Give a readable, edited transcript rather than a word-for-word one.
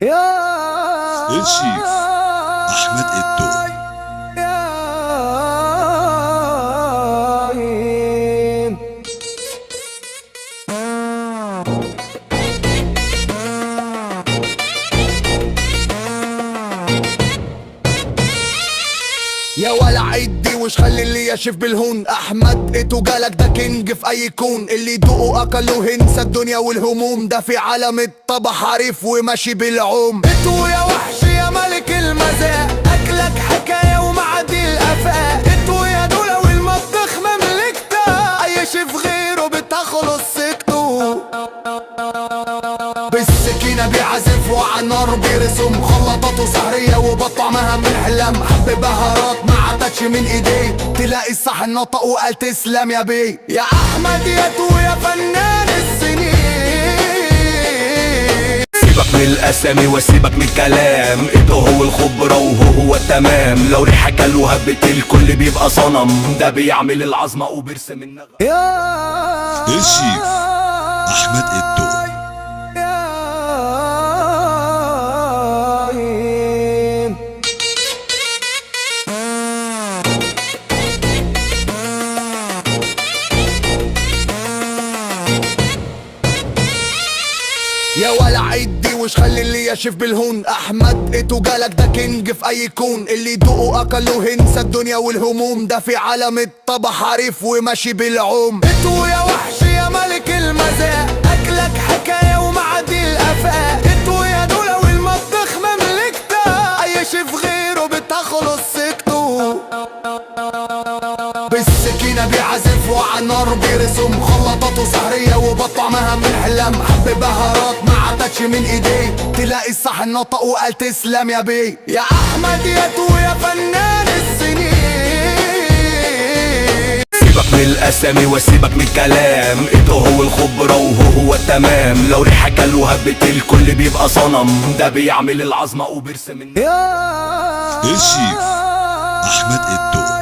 الشيف أحمد إدو. يا ولا عدي وش خلي اللي يشف بالهون. احمد إدو جالك ده كينج في اي كون، اللي يدوقوا اكلوا هنسى الدنيا والهموم. ده في عالم الطبخ عارف وماشي بالعوم. إدو يا وحش يا ملك المزاج، اكلك حكايه ومعدي الافاق. إدو يا دولة والمطبخ مملكته، اي شيف غيره بتخلص سكته. بالسكينة بيعزف وعلى النار بيرسم، خلطاته سحرية وبطعمها من حلم. حب بهارات ما عدتش من ايديه، تلاقي الصحن نطق وقال تسلم يا بيه. يا احمد يا تو يا فنان السنين. سيبك من الاسامي وسيبك من الكلام، إدو هو الخبرة وهو التمام. لو ريحة كلوها هبت الكل بيبقى صنم، ده بيعمل العظمة وبيرسم النغم. الشيف أحمد إدو. يا ولا عدي وش خلي اللي يشف بالهون. احمد إدو جالك ده كينج في اي كون، اللي يدوقوا اكلوا هنسى الدنيا والهموم. ده في عالم الطبخ عارف وماشي بالعوم. إدو يا وحش يا ملك المزاج، اكلك حكايه ومعدي الافاق. إدو يا دولة والمطبخ مملكته، اي شيف غيره بتخلص سكته. بالسكينة بيعزف وعلى النار بيرسم، خلطاته سحرية وبطعمها من حلم. حب بهارات ما عدتش من ايديه، تلاقي الصحن نطق وقال تسلم يا بيه. يا احمد يا تو يا فنان السنين. سيبك من الاسامي وسيبك من الكلام، إدو هو الخبرة وهو التمام. لو ريحة كلوها هبت الكل بيبقى صنم، ده بيعمل العظمة وبيرسم النغم. الشيف أحمد إدو.